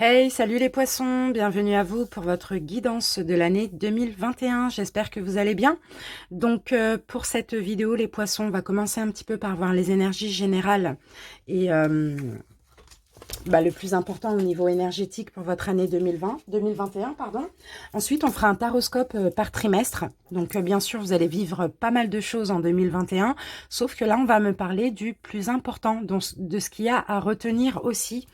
Hey, salut les poissons, bienvenue à vous pour votre guidance de l'année 2021. J'espère que vous allez bien. Donc pour cette vidéo, les poissons, on va commencer un petit peu par voir les énergies générales et le plus important au niveau énergétique pour votre année 2021, pardon. Ensuite, on fera un taroscope par trimestre. Donc, bien sûr, vous allez vivre pas mal de choses en 2021. Sauf que là, on va me parler du plus important, de ce qu'il y a à retenir aussi.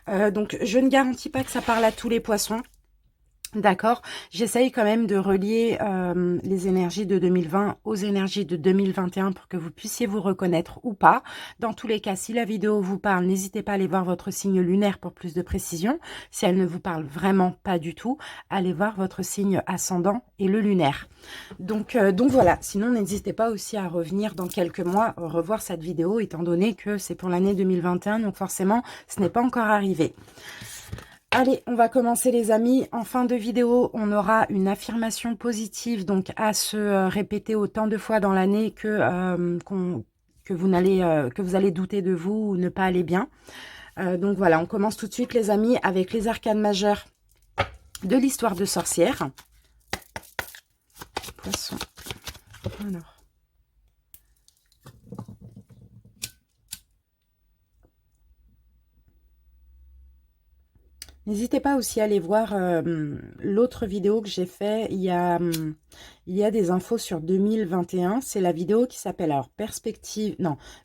Donc, je ne garantis pas que ça parle à tous les poissons. D'accord, j'essaye quand même de relier les énergies de 2020 aux énergies de 2021 pour que vous puissiez vous reconnaître ou pas. Dans tous les cas, si la vidéo vous parle, n'hésitez pas à aller voir votre signe lunaire pour plus de précision. Si elle ne vous parle vraiment pas du tout, allez voir votre signe ascendant et le lunaire. Donc voilà, sinon n'hésitez pas aussi à revenir dans quelques mois, revoir cette vidéo étant donné que c'est pour l'année 2021, donc forcément ce n'est pas encore arrivé. Allez, on va commencer les amis. En fin de vidéo, on aura une affirmation positive donc à se répéter autant de fois dans l'année que vous allez douter de vous ou ne pas aller bien. Donc voilà, on commence tout de suite les amis avec les arcanes majeures de l'histoire de sorcière. Poisson. Alors. N'hésitez pas aussi à aller voir l'autre vidéo que j'ai fait. Il y a des infos sur 2021. C'est la vidéo qui s'appelle alors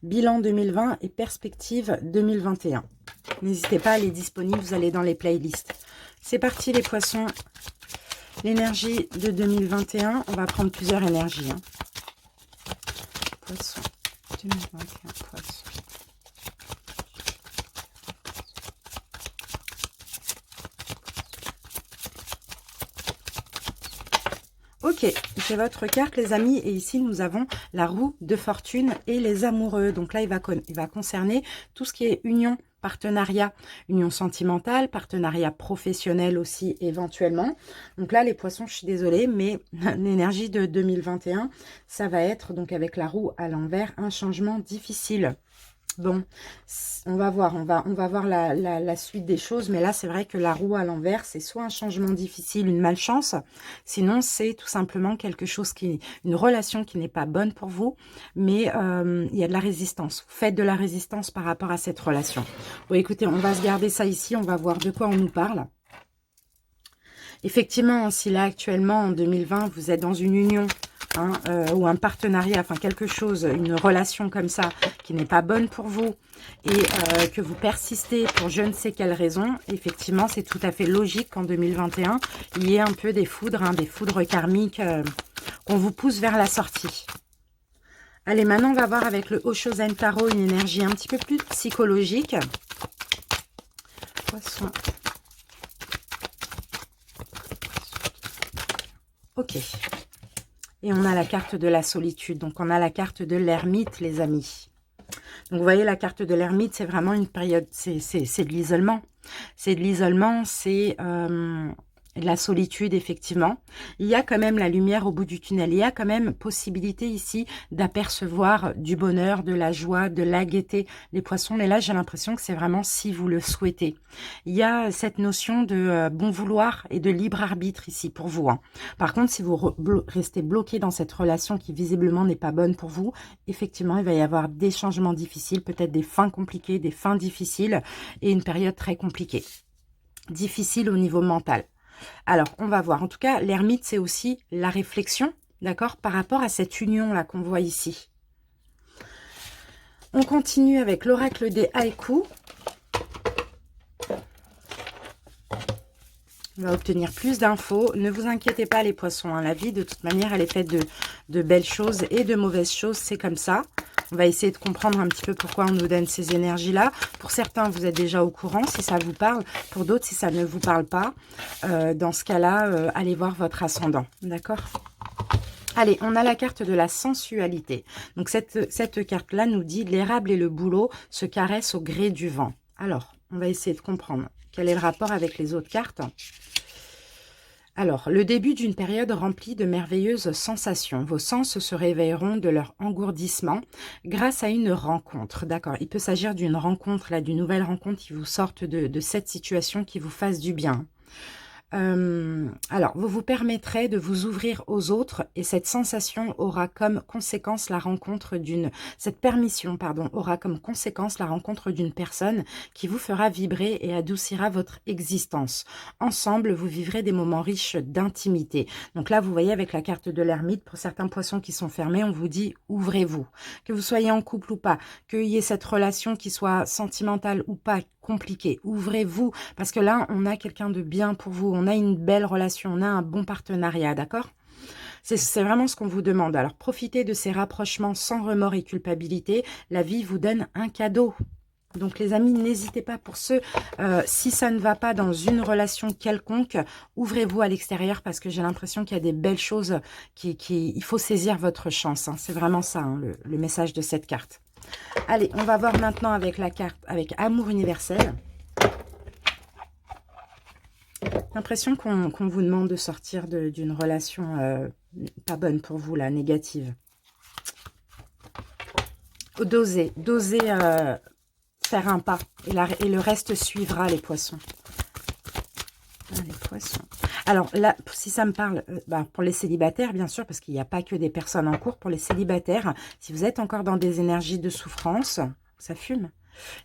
bilan 2020 et perspective 2021. N'hésitez pas, elle est disponible. Vous allez dans les playlists. C'est parti les poissons. L'énergie de 2021. On va prendre plusieurs énergies. Poisson 2021. Poisson. Ok, c'est votre carte les amis et ici nous avons la roue de fortune et les amoureux. Donc là il va concerner tout ce qui est union, partenariat, union sentimentale, partenariat professionnel aussi éventuellement. Donc là les poissons, je suis désolée mais l'énergie de 2021 ça va être donc avec la roue à l'envers un changement difficile. Bon, on va voir, on va voir la suite des choses, mais là, c'est vrai que la roue à l'envers, c'est soit un changement difficile, une malchance, sinon c'est tout simplement quelque chose une relation qui n'est pas bonne pour vous, mais il y a de la résistance. Vous faites de la résistance par rapport à cette relation. Bon, écoutez, on va se garder ça ici, on va voir de quoi on nous parle. Effectivement, si là, actuellement, en 2020, vous êtes dans une union, ou un partenariat, enfin quelque chose, une relation comme ça qui n'est pas bonne pour vous et que vous persistez pour je ne sais quelle raison, effectivement c'est tout à fait logique qu'en 2021 il y ait un peu des foudres, des foudres karmiques qu'on vous pousse vers la sortie. Allez, maintenant on va voir avec le Oshozen Tarot une énergie un petit peu plus psychologique. Poisson. Ok. Et on a la carte de la solitude. Donc, on a la carte de l'ermite, les amis. Donc, vous voyez, la carte de l'ermite, c'est vraiment une période, c'est de l'isolement. C'est de l'isolement, c'est de la solitude, effectivement. Il y a quand même la lumière au bout du tunnel. Il y a quand même possibilité ici d'apercevoir du bonheur, de la joie, de la gaieté, les poissons. Mais là, j'ai l'impression que c'est vraiment si vous le souhaitez. Il y a cette notion de bon vouloir et de libre arbitre ici pour vous. Par contre, si vous restez bloqué dans cette relation qui visiblement n'est pas bonne pour vous, effectivement, il va y avoir des changements difficiles, peut-être des fins compliquées, des fins difficiles et une période très compliquée. Difficile au niveau mental. Alors, on va voir. En tout cas, l'ermite, c'est aussi la réflexion, d'accord, par rapport à cette union-là qu'on voit ici. On continue avec l'oracle des haïkus. On va obtenir plus d'infos. Ne vous inquiétez pas les poissons. La vie, de toute manière, elle est faite de belles choses et de mauvaises choses. C'est comme ça. On va essayer de comprendre un petit peu pourquoi on nous donne ces énergies-là. Pour certains, vous êtes déjà au courant si ça vous parle. Pour d'autres, si ça ne vous parle pas, dans ce cas-là, allez voir votre ascendant. D'accord ? Allez, on a la carte de la sensualité. Donc, cette carte-là nous dit « L'érable et le bouleau se caressent au gré du vent ». Alors, on va essayer de comprendre quel est le rapport avec les autres cartes. Alors, le début d'une période remplie de merveilleuses sensations. Vos sens se réveilleront de leur engourdissement grâce à une rencontre. D'accord, il peut s'agir d'une rencontre, là, d'une nouvelle rencontre qui vous sorte de cette situation, qui vous fasse du bien. Alors, vous vous permettrez de vous ouvrir aux autres et cette sensation aura comme conséquence la rencontre cette permission, pardon, aura comme conséquence la rencontre d'une personne qui vous fera vibrer et adoucira votre existence. Ensemble, vous vivrez des moments riches d'intimité. Donc là, vous voyez avec la carte de l'ermite, pour certains poissons qui sont fermés, on vous dit ouvrez-vous. Que vous soyez en couple ou pas, qu'il y ait cette relation qui soit sentimentale ou pas, compliqué. Ouvrez-vous, parce que là, on a quelqu'un de bien pour vous, on a une belle relation, on a un bon partenariat, d'accord? C'est vraiment ce qu'on vous demande. Alors, profitez de ces rapprochements sans remords et culpabilité. La vie vous donne un cadeau. Donc, les amis, n'hésitez pas pour ceux, si ça ne va pas dans une relation quelconque, ouvrez-vous à l'extérieur parce que j'ai l'impression qu'il y a des belles choses, il faut saisir votre chance. Hein. C'est vraiment ça, hein, le message de cette carte. Allez, on va voir maintenant avec la carte, avec Amour universel. L'impression qu'on vous demande de sortir d'une relation pas bonne pour vous, là, négative. D'oser faire un pas. Et le reste suivra, les poissons. Ah, les poissons. Alors là, si ça me parle, pour les célibataires, bien sûr, parce qu'il n'y a pas que des personnes en cours, pour les célibataires, si vous êtes encore dans des énergies de souffrance, ça fume.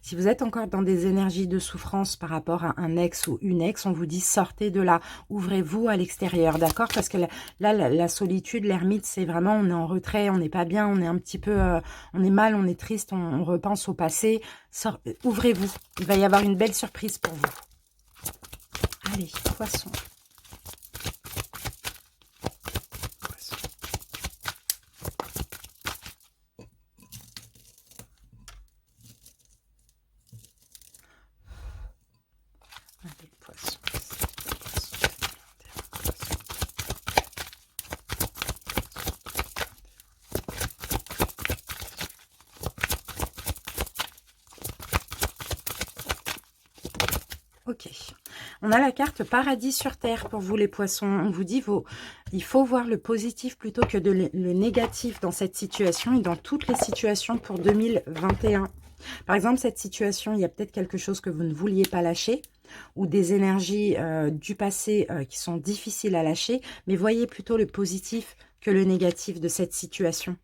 Si vous êtes encore dans des énergies de souffrance par rapport à un ex ou une ex, on vous dit sortez de là, ouvrez-vous à l'extérieur, d'accord? Parce que là, la solitude, l'ermite, c'est vraiment, on est en retrait, on n'est pas bien, on est un petit peu, on est mal, on est triste, on repense au passé. Ouvrez-vous, il va y avoir une belle surprise pour vous. Allez, poisson. Ok, on a la carte paradis sur terre pour vous les poissons. On vous dit, il faut voir le positif plutôt que le négatif dans cette situation et dans toutes les situations pour 2021. Par exemple, cette situation, il y a peut-être quelque chose que vous ne vouliez pas lâcher ou des énergies du passé qui sont difficiles à lâcher, mais voyez plutôt le positif que le négatif de cette situation.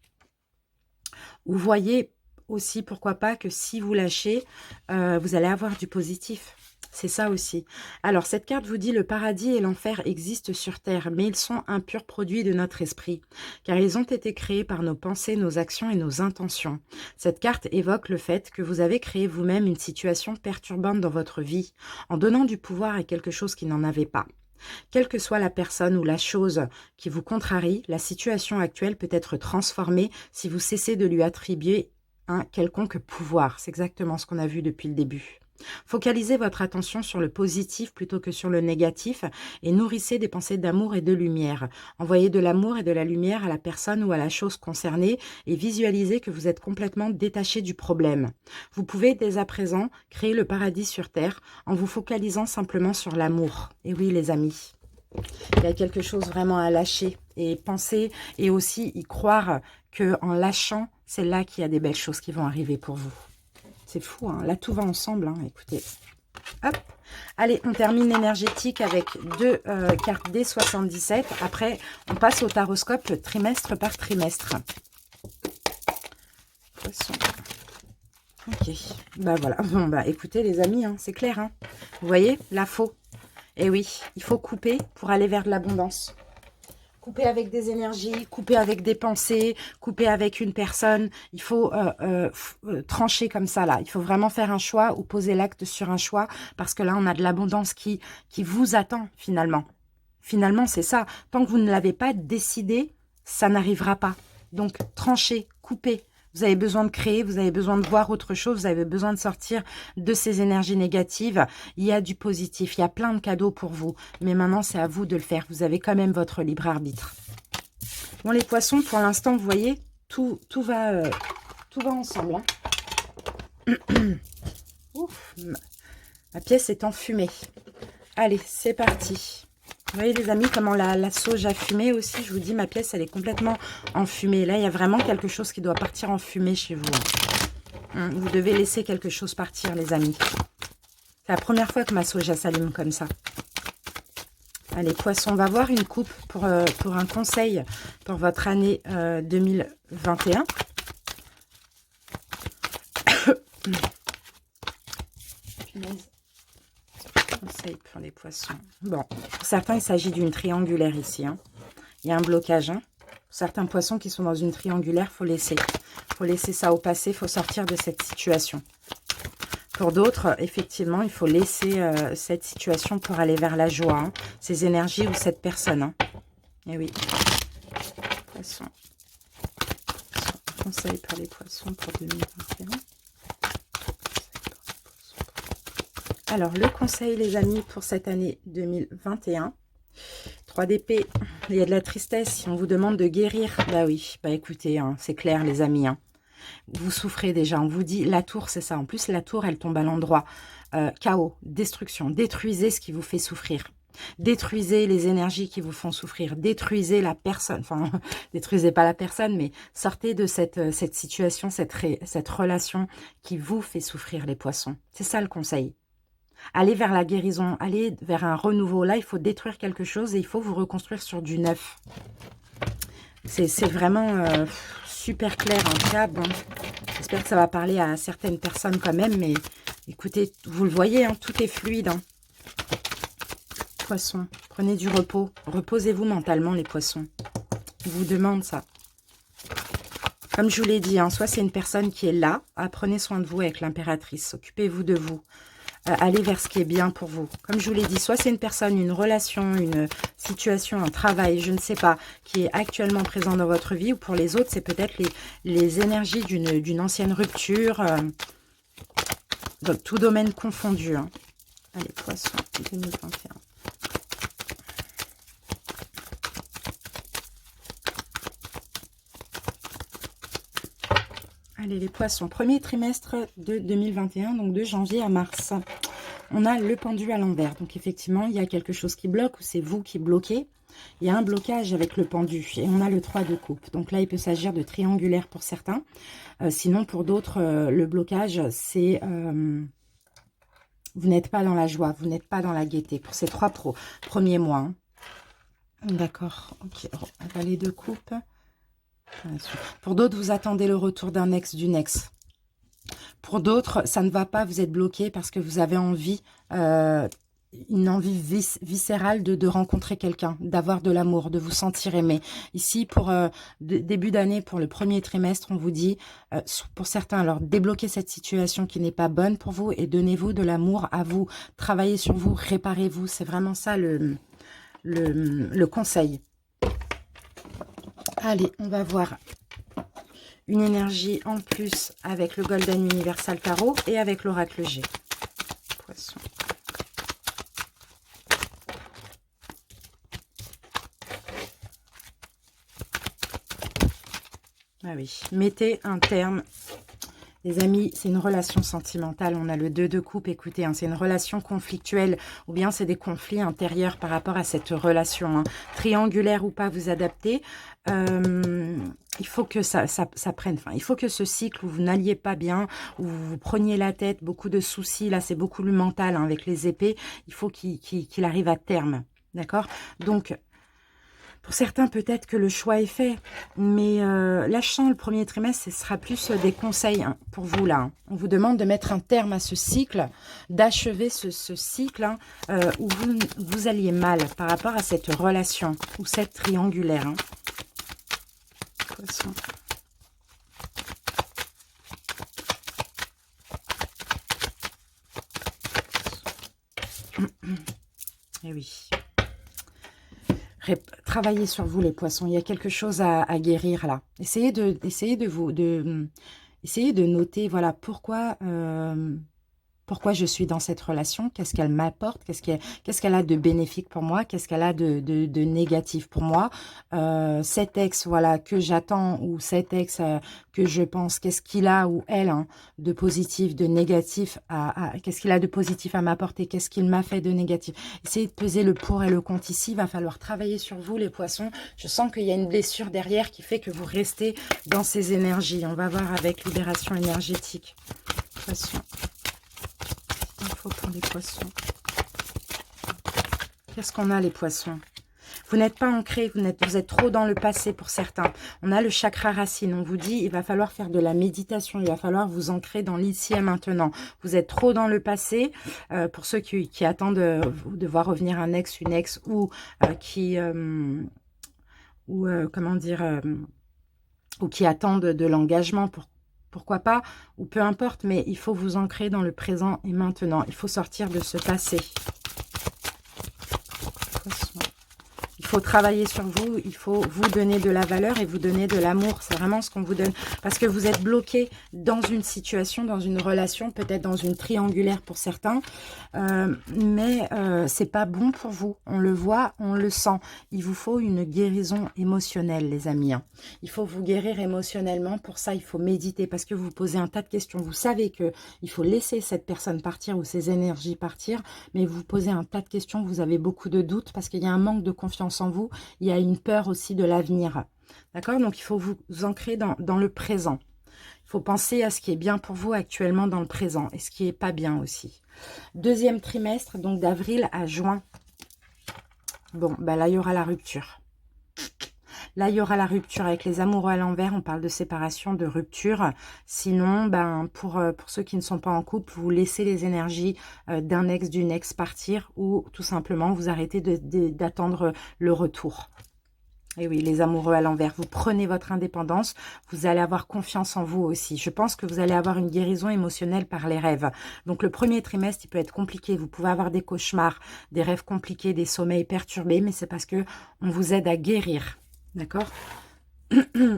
Ou voyez aussi, pourquoi pas, que si vous lâchez, vous allez avoir du positif. C'est ça aussi. Alors, cette carte vous dit le paradis et l'enfer existent sur Terre, mais ils sont un pur produit de notre esprit, car ils ont été créés par nos pensées, nos actions et nos intentions. Cette carte évoque le fait que vous avez créé vous-même une situation perturbante dans votre vie, en donnant du pouvoir à quelque chose qui n'en avait pas. Quelle que soit la personne ou la chose qui vous contrarie, la situation actuelle peut être transformée si vous cessez de lui attribuer un quelconque pouvoir. C'est exactement ce qu'on a vu depuis le début. Focalisez votre attention sur le positif plutôt que sur le négatif et nourrissez des pensées d'amour et de lumière. Envoyez de l'amour et de la lumière à la personne ou à la chose concernée et visualisez que vous êtes complètement détaché du problème. Vous pouvez dès à présent créer le paradis sur terre en vous focalisant simplement sur l'amour. Et oui les amis, il y a quelque chose vraiment à lâcher et penser et aussi y croire qu'en lâchant, c'est là qu'il y a des belles choses qui vont arriver pour vous. C'est fou, hein. Là, tout va ensemble, hein. Écoutez. Hop. Allez, on termine énergétique avec deux cartes D77. Après, on passe au taroscope trimestre par trimestre. Poisson. Ok. Bah voilà. Bon, bah écoutez, les amis, hein, c'est clair. Hein. Vous voyez, la faux. Eh oui, il faut couper pour aller vers de l'abondance. Couper avec des énergies, couper avec des pensées, couper avec une personne. Il faut trancher comme ça, là. Il faut vraiment faire un choix ou poser l'acte sur un choix parce que là, on a de l'abondance qui vous attend, finalement. Finalement, c'est ça. Tant que vous ne l'avez pas décidé, ça n'arrivera pas. Donc, tranchez, coupez. Vous avez besoin de créer, vous avez besoin de voir autre chose, vous avez besoin de sortir de ces énergies négatives. Il y a du positif, il y a plein de cadeaux pour vous. Mais maintenant, c'est à vous de le faire. Vous avez quand même votre libre arbitre. Bon, les poissons, pour l'instant, vous voyez, tout va ensemble. Hein. Ouf, ma pièce est enfumée. Allez, c'est parti. Vous voyez les amis, comment la sauge a fumé aussi. Je vous dis, ma pièce, elle est complètement en fumée. Là, il y a vraiment quelque chose qui doit partir en fumée chez vous. Vous devez laisser quelque chose partir, les amis. C'est la première fois que ma sauge s'allume comme ça. Allez, poisson, on va voir une coupe pour un conseil pour votre année 2021. Conseil pour les poissons. Bon, pour certains, il s'agit d'une triangulaire ici. Hein. Il y a un blocage. Hein. Pour certains poissons qui sont dans une triangulaire, il faut laisser. Il faut laisser ça au passé, il faut sortir de cette situation. Pour d'autres, effectivement, il faut laisser cette situation pour aller vers la joie. Hein. Ces énergies ou cette personne. Hein. Et oui. Poisson. Conseil pour les poissons pour 2021. Alors, le conseil, les amis, pour cette année 2021. 3 d'épée, il y a de la tristesse. Si on vous demande de guérir, bah oui, bah écoutez, hein, c'est clair, les amis. Hein. Vous souffrez déjà, on vous dit, la tour, c'est ça. En plus, la tour, elle tombe à l'endroit. Chaos, destruction, détruisez ce qui vous fait souffrir. Détruisez les énergies qui vous font souffrir. Détruisez la personne. Enfin, détruisez pas la personne, mais sortez de cette situation, cette relation qui vous fait souffrir, les poissons. C'est ça le conseil. Allez vers la guérison, allez vers un renouveau. Là, il faut détruire quelque chose et il faut vous reconstruire sur du neuf. C'est vraiment super clair en tout cas. Bon, j'espère que ça va parler à certaines personnes quand même. Mais écoutez, vous le voyez, hein, tout est fluide. Hein. Poissons, prenez du repos. Reposez-vous mentalement, les poissons. Je vous demande ça. Comme je vous l'ai dit, hein, soit c'est une personne qui est là. Prenez soin de vous avec l'impératrice. Occupez-vous de vous. Allez vers ce qui est bien pour vous. Comme je vous l'ai dit, soit c'est une personne, une relation, une situation, un travail, je ne sais pas, qui est actuellement présent dans votre vie, ou pour les autres, c'est peut-être les énergies d'une ancienne rupture, dans tout domaine confondu. Hein. Allez, poisson, 2021. Allez, les poissons, premier trimestre de 2021, donc de janvier à mars. On a le pendu à l'envers. Donc, effectivement, il y a quelque chose qui bloque ou c'est vous qui bloquez. Il y a un blocage avec le pendu. Et on a le 3 de coupe. Donc là, il peut s'agir de triangulaire pour certains. Sinon, pour d'autres, le blocage, c'est... vous n'êtes pas dans la joie, vous n'êtes pas dans la gaieté. Pour ces 3 premiers mois. Hein. D'accord. Ok, valet de coupe. Pour d'autres, vous attendez le retour d'un ex, d'une ex. Pour d'autres, ça ne va pas, vous êtes bloqué parce que vous avez envie, une envie viscérale de rencontrer quelqu'un, d'avoir de l'amour, de vous sentir aimé. Ici, pour début d'année, pour le premier trimestre, on vous dit, pour certains, alors débloquez cette situation qui n'est pas bonne pour vous et donnez-vous de l'amour à vous. Travaillez sur vous, réparez-vous. C'est vraiment ça le conseil. Allez, on va voir une énergie en plus avec le Golden Universal Tarot et avec l'Oracle G. Poisson. Ah oui, mettez un terme. Les amis, c'est une relation sentimentale. On a le 2 de coupe, écoutez, hein, c'est une relation conflictuelle ou bien c'est des conflits intérieurs par rapport à cette relation. Hein. Triangulaire ou pas, vous adaptez. Il faut que ça prenne fin. Il faut que ce cycle où vous n'alliez pas bien, où vous preniez la tête, beaucoup de soucis, là c'est beaucoup le mental hein, avec les épées, il faut qu'il arrive à terme. D'accord? Donc... pour certains, peut-être que le choix est fait, mais là, je sens le premier trimestre, ce sera plus des conseils hein, pour vous, là. Hein. On vous demande de mettre un terme à ce cycle, d'achever ce cycle hein, où vous alliez mal par rapport à cette relation, ou cette triangulaire. Hein. Poisson. Eh oui. Travaillez sur vous, les poissons. Il y a quelque chose à guérir là. Essayez de noter, voilà, pourquoi Pourquoi je suis dans cette relation? Qu'est-ce qu'elle m'apporte? Qu'est-ce qu'elle a de bénéfique pour moi? Qu'est-ce qu'elle a de négatif pour moi? Cet ex, voilà, que j'attends, ou cet ex que je pense, qu'est-ce qu'il a, ou elle, hein, de positif, de négatif, qu'est-ce qu'il a de positif à m'apporter? Qu'est-ce qu'il m'a fait de négatif? Essayez de peser le pour et le contre ici. Il va falloir travailler sur vous, les poissons. Je sens qu'il y a une blessure derrière qui fait que vous restez dans ces énergies. On va voir avec libération énergétique. Poissons. Info pour les poissons. Qu'est-ce qu'on a, les poissons? Vous n'êtes pas ancré, vous êtes trop dans le passé pour certains. On a le chakra racine. On vous dit, il va falloir faire de la méditation. Il va falloir vous ancrer dans l'ici et maintenant. Vous êtes trop dans le passé. Pour ceux qui attendent de voir revenir un ex, une ex, ou comment dire, ou qui attendent de l'engagement pourquoi pas, ou peu importe, mais il faut vous ancrer dans le présent et maintenant. Il faut sortir de ce passé. Il faut travailler sur vous, il faut vous donner de la valeur et vous donner de l'amour. C'est vraiment ce qu'on vous donne. Parce que vous êtes bloqué dans une situation, dans une relation, peut-être dans une triangulaire pour certains. Mais c'est pas bon pour vous. On le voit, on le sent. Il vous faut une guérison émotionnelle, les amis. Hein. Il faut vous guérir émotionnellement. Pour ça, il faut méditer parce que vous vous posez un tas de questions. Vous savez qu'il faut laisser cette personne partir ou ces énergies partir. Mais vous vous posez un tas de questions. Vous avez beaucoup de doutes parce qu'il y a un manque de confiance en vous, il y a une peur aussi de l'avenir. D'accord? Donc, il faut vous ancrer dans le présent. Il faut penser à ce qui est bien pour vous actuellement dans le présent et ce qui n'est pas bien aussi. Deuxième trimestre, donc d'avril à juin. Bon, ben là, il y aura la rupture. Là, il y aura la rupture avec les amoureux à l'envers. On parle de séparation, de rupture. Sinon, ben, pour ceux qui ne sont pas en couple, vous laissez les énergies d'un ex, d'une ex partir ou tout simplement vous arrêtez d'attendre le retour. Et oui, les amoureux à l'envers, vous prenez votre indépendance, vous allez avoir confiance en vous aussi. Je pense que vous allez avoir une guérison émotionnelle par les rêves. Donc le premier trimestre, il peut être compliqué. Vous pouvez avoir des cauchemars, des rêves compliqués, des sommeils perturbés, mais c'est parce que on vous aide à guérir. D'accord?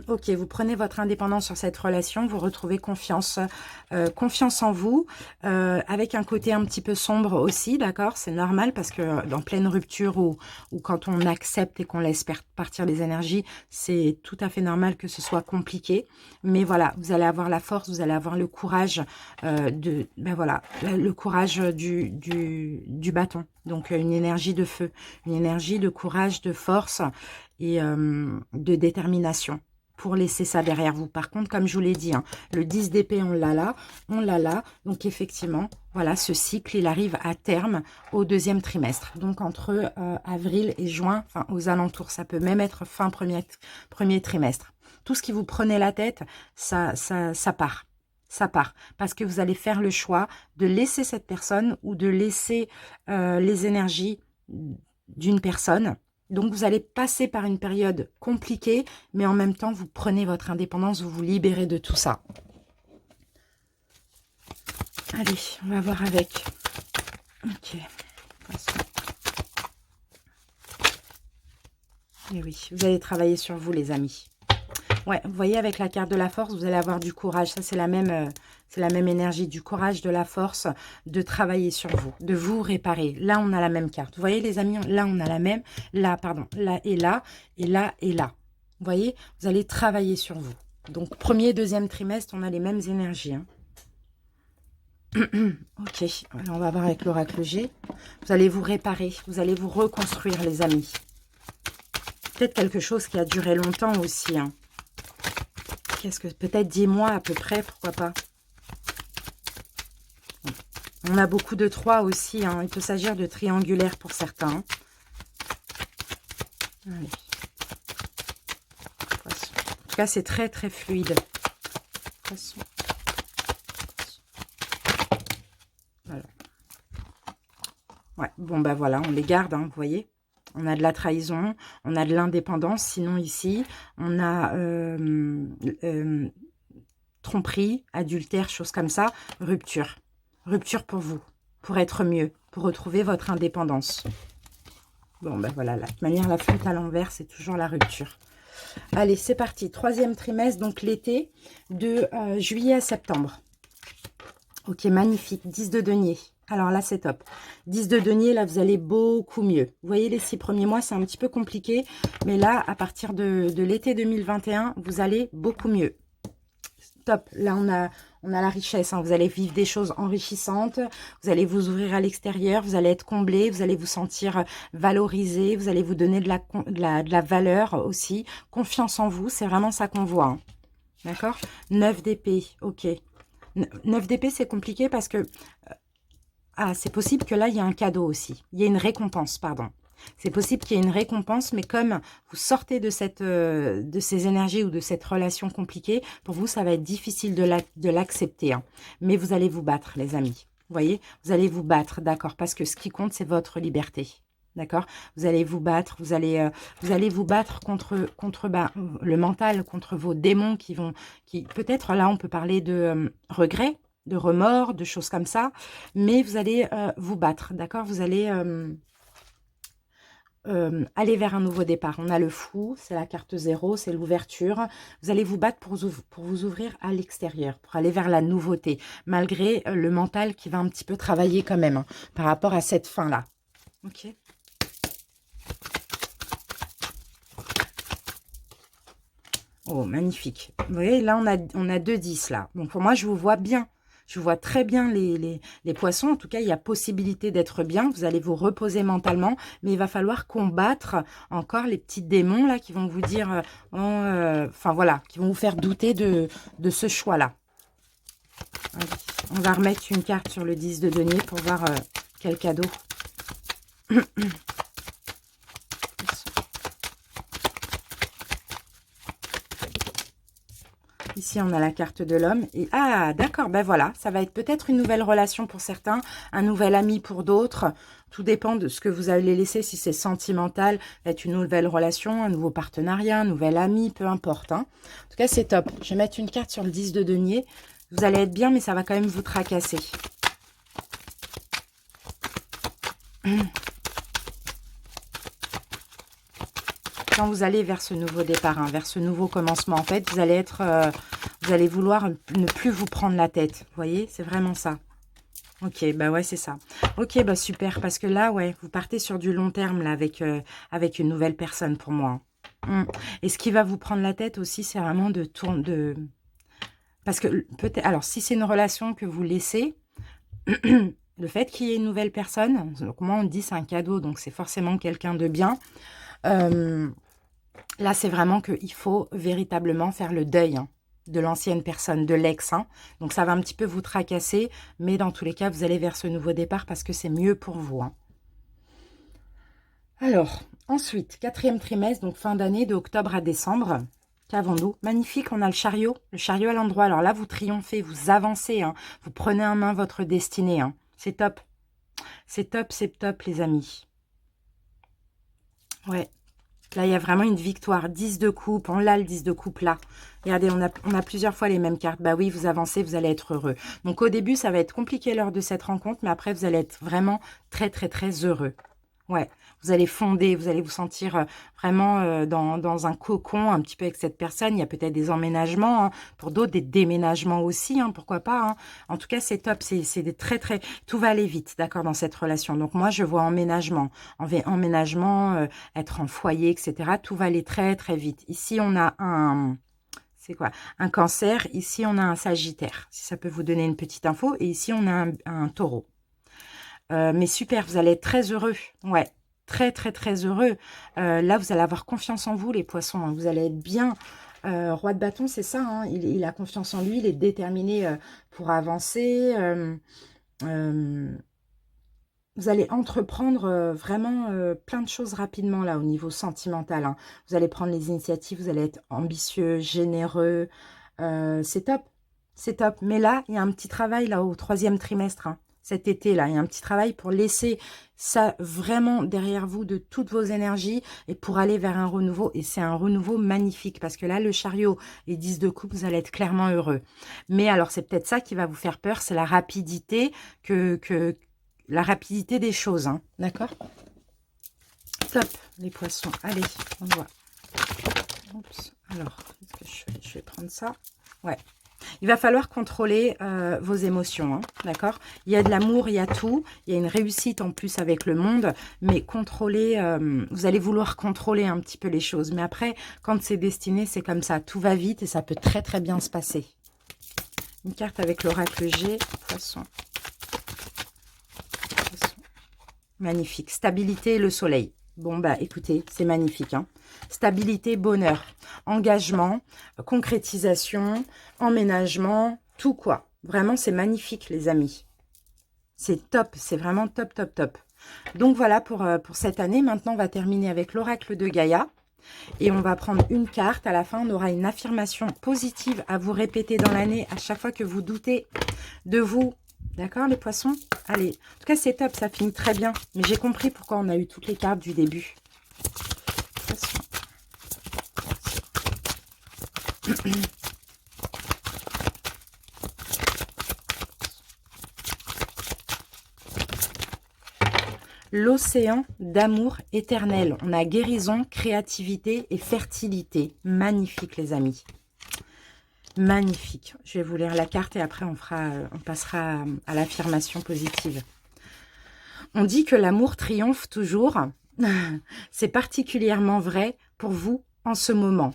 Ok, vous prenez votre indépendance sur cette relation, vous retrouvez confiance en vous, avec un côté un petit peu sombre aussi, d'accord? C'est normal parce que dans pleine rupture ou quand on accepte et qu'on laisse partir les énergies, c'est tout à fait normal que ce soit compliqué. Mais voilà, vous allez avoir la force, vous allez avoir le courage le courage du bâton. Donc une énergie de feu, une énergie de courage, de force et de détermination pour laisser ça derrière vous. Par contre, comme je vous l'ai dit, hein, le 10 d'épée, on l'a là. Donc effectivement, voilà, ce cycle, il arrive à terme au deuxième trimestre. Donc entre avril et juin, enfin aux alentours, ça peut même être fin premier trimestre. Tout ce qui vous prenait la tête, ça part. Ça part, parce que vous allez faire le choix de laisser cette personne ou de laisser les énergies d'une personne. Donc, vous allez passer par une période compliquée, mais en même temps, vous prenez votre indépendance, vous vous libérez de tout ça. Allez, on va voir avec. Ok. Et oui, vous allez travailler sur vous, les amis. Ouais, vous voyez, avec la carte de la force, vous allez avoir du courage. Ça, c'est la même énergie, du courage, de la force, de travailler sur vous, de vous réparer. Là, on a la même carte. Vous voyez, les amis, là, on a la même. Là, pardon, là et là, et là et là. Vous voyez, vous allez travailler sur vous. Donc, premier, deuxième trimestre, on a les mêmes énergies. Hein. Ok, alors on va voir avec l'oracle G. Vous allez vous réparer, vous allez vous reconstruire, les amis. Peut-être quelque chose qui a duré longtemps aussi, hein. Qu'est-ce que peut-être 10 mois à peu près, pourquoi pas. On a beaucoup de 3 aussi, hein. Il peut s'agir de triangulaire pour certains. Allez. En tout cas, c'est très très fluide. Poisson. Voilà. Ouais, bon bah voilà, on les garde, hein, vous voyez. On a de la trahison, on a de l'indépendance. Sinon, ici, on a tromperie, adultère, choses comme ça. Rupture. Rupture pour vous, pour être mieux, pour retrouver votre indépendance. Bon, ben voilà, de toute manière, la flûte à l'envers, c'est toujours la rupture. Allez, c'est parti. Troisième trimestre, donc l'été, de juillet à septembre. Ok, magnifique. 10 de denier. Alors là, c'est top. 10 de denier, là, vous allez beaucoup mieux. Vous voyez, les 6 premiers mois, c'est un petit peu compliqué. Mais là, à partir de l'été 2021, vous allez beaucoup mieux. Top. Là, on a la richesse. Hein. Vous allez vivre des choses enrichissantes. Vous allez vous ouvrir à l'extérieur. Vous allez être comblé. Vous allez vous sentir valorisé. Vous allez vous donner de la valeur aussi. Confiance en vous. C'est vraiment ça qu'on voit. Hein. D'accord? 9 d'épée. Ok. 9 d'épée, c'est compliqué parce que... c'est possible que là, il y a un cadeau aussi. Il y a une récompense, pardon. C'est possible qu'il y ait une récompense, mais comme vous sortez de ces énergies ou de cette relation compliquée, pour vous, ça va être difficile de l'accepter. Hein. Mais vous allez vous battre, les amis. Vous voyez? Vous allez vous battre, d'accord? Parce que ce qui compte, c'est votre liberté. D'accord? Vous allez vous battre, vous allez vous battre contre le mental, contre vos démons peut-être là, on peut parler de regret, de remords, de choses comme ça, mais vous allez vous battre, d'accord? Vous allez aller vers un nouveau départ. On a le fou, c'est la carte 0, c'est l'ouverture. Vous allez vous battre pour vous ouvrir à l'extérieur, pour aller vers la nouveauté, malgré le mental qui va un petit peu travailler quand même hein, par rapport à cette fin-là. Ok. Oh, magnifique. Vous voyez, là, on a 2 10 là. Donc, pour moi, je vous vois bien. Je vois très bien les poissons. En tout cas, il y a possibilité d'être bien. Vous allez vous reposer mentalement. Mais il va falloir combattre encore les petits démons là qui vont vous dire... enfin, voilà, qui vont vous faire douter de ce choix-là. On va remettre une carte sur le 10 de denier pour voir quel cadeau. Ici, on a la carte de l'homme. Et d'accord, ben voilà, ça va être peut-être une nouvelle relation pour certains, un nouvel ami pour d'autres. Tout dépend de ce que vous allez laisser, si c'est sentimental, être une nouvelle relation, un nouveau partenariat, un nouvel ami, peu importe. Hein. En tout cas, c'est top. Je vais mettre une carte sur le 10 de denier. Vous allez être bien, mais ça va quand même vous tracasser. Quand vous allez vers ce nouveau départ, hein, vers ce nouveau commencement, en fait, vous allez vouloir ne plus vous prendre la tête. Vous voyez, c'est vraiment ça. Ok, bah ouais, c'est ça. Ok, bah super, parce que là, ouais, vous partez sur du long terme, là, avec une nouvelle personne, pour moi. Et ce qui va vous prendre la tête aussi, c'est vraiment Parce que, peut-être... Alors, si c'est une relation que vous laissez... Le fait qu'il y ait une nouvelle personne, donc moi on dit c'est un cadeau, donc c'est forcément quelqu'un de bien. Là, c'est vraiment qu'il faut véritablement faire le deuil hein, de l'ancienne personne, de l'ex. Hein. Donc, ça va un petit peu vous tracasser, mais dans tous les cas, vous allez vers ce nouveau départ parce que c'est mieux pour vous. Hein. Alors, ensuite, 4e trimestre, donc fin d'année, de octobre à décembre. Qu'avons-nous? Magnifique, on a le chariot à l'endroit. Alors là, vous triomphez, vous avancez, hein, vous prenez en main votre destinée. Hein. C'est top. C'est top, les amis. Ouais. Là, il y a vraiment une victoire. 10 de coupe. On l'a, le 10 de coupe, là. Regardez, on a plusieurs fois les mêmes cartes. Bah oui, vous avancez, vous allez être heureux. Donc, au début, ça va être compliqué lors de cette rencontre, mais après, vous allez être vraiment très, très, très heureux. Ouais, vous allez fonder, vous allez vous sentir vraiment dans un cocon un petit peu avec cette personne. Il y a peut-être des emménagements, hein, pour d'autres des déménagements aussi, hein, pourquoi pas. Hein. En tout cas, c'est top, c'est des très très... Tout va aller vite, d'accord, dans cette relation. Donc moi, je vois emménagement, être en foyer, etc. Tout va aller très très vite. Ici, on a un... C'est quoi? Un cancer. Ici, on a un sagittaire, si ça peut vous donner une petite info. Et ici, on a un taureau. Mais super, vous allez être très heureux. Ouais, très, très, très heureux. Là, vous allez avoir confiance en vous, les poissons. Hein. Vous allez être bien. Roi de bâton, c'est ça. Hein. Il a confiance en lui. Il est déterminé pour avancer. Vous allez entreprendre vraiment plein de choses rapidement, là, au niveau sentimental. Hein. Vous allez prendre les initiatives. Vous allez être ambitieux, généreux. C'est top. C'est top. Mais là, il y a un petit travail, là, au 3e trimestre. Hein. Cet été-là, il y a un petit travail pour laisser ça vraiment derrière vous de toutes vos énergies et pour aller vers un renouveau. Et c'est un renouveau magnifique parce que là, le chariot et 10 de coupe, vous allez être clairement heureux. Mais alors, c'est peut-être ça qui va vous faire peur, c'est la rapidité la rapidité des choses. Hein. D'accord? Top, les poissons. Allez, on voit. Oups. Alors, qu'est-ce que je fais? Je vais prendre ça. Ouais. Il va falloir contrôler vos émotions, hein, d'accord? Il y a de l'amour, il y a tout. Il y a une réussite en plus avec le monde. Mais contrôler, vous allez vouloir contrôler un petit peu les choses. Mais après, quand c'est destiné, c'est comme ça. Tout va vite et ça peut très très bien se passer. Une carte avec l'oracle G, poisson. Magnifique. Stabilité et le soleil. Bon, bah écoutez, c'est magnifique. Hein. Stabilité, bonheur, engagement, concrétisation, emménagement, tout quoi. Vraiment, c'est magnifique, les amis. C'est top, c'est vraiment top, top, top. Donc voilà pour cette année. Maintenant, on va terminer avec l'oracle de Gaïa. Et on va prendre une carte. À la fin, on aura une affirmation positive à vous répéter dans l'année à chaque fois que vous doutez de vous. D'accord, les poissons? Allez, en tout cas, c'est top, ça finit très bien. Mais j'ai compris pourquoi on a eu toutes les cartes du début. Poissons. L'océan d'amour éternel. On a guérison, créativité et fertilité. Magnifique, les amis. Magnifique. Je vais vous lire la carte et après on passera à l'affirmation positive. On dit que l'amour triomphe toujours. C'est particulièrement vrai pour vous en ce moment,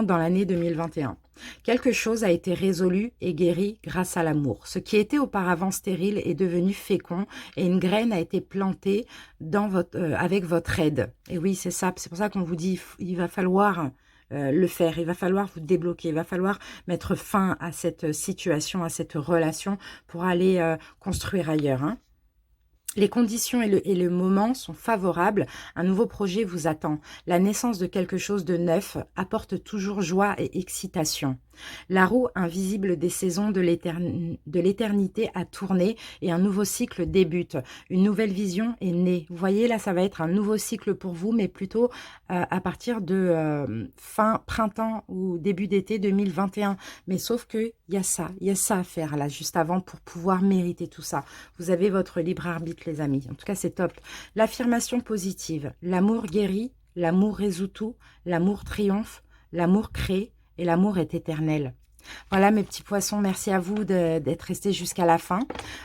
dans l'année 2021. Quelque chose a été résolu et guéri grâce à l'amour. Ce qui était auparavant stérile est devenu fécond et une graine a été plantée avec votre aide. Et oui, c'est ça. C'est pour ça qu'on vous dit il va falloir le faire. Il va falloir vous débloquer. Il va falloir mettre fin à cette situation, à cette relation pour aller construire ailleurs. Hein. Les conditions et le moment sont favorables. Un nouveau projet vous attend. La naissance de quelque chose de neuf apporte toujours joie et excitation. La roue invisible des saisons de l'éternité a tourné et un nouveau cycle débute. Une nouvelle vision est née. Vous voyez, là, ça va être un nouveau cycle pour vous, mais plutôt à partir de fin printemps ou début d'été 2021. Mais sauf qu'il y a ça à faire là, juste avant pour pouvoir mériter tout ça. Vous avez votre libre arbitre, les amis. En tout cas, c'est top. L'affirmation positive. L'amour guérit, l'amour résout tout, l'amour triomphe, l'amour crée, et l'amour est éternel. Voilà mes petits poissons, merci à vous d'être restés jusqu'à la fin.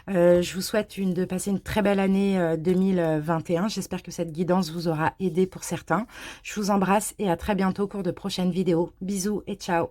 Je vous souhaite de passer une très belle année 2021. J'espère que cette guidance vous aura aidé pour certains. Je vous embrasse et à très bientôt au cours de prochaines vidéos. Bisous et ciao.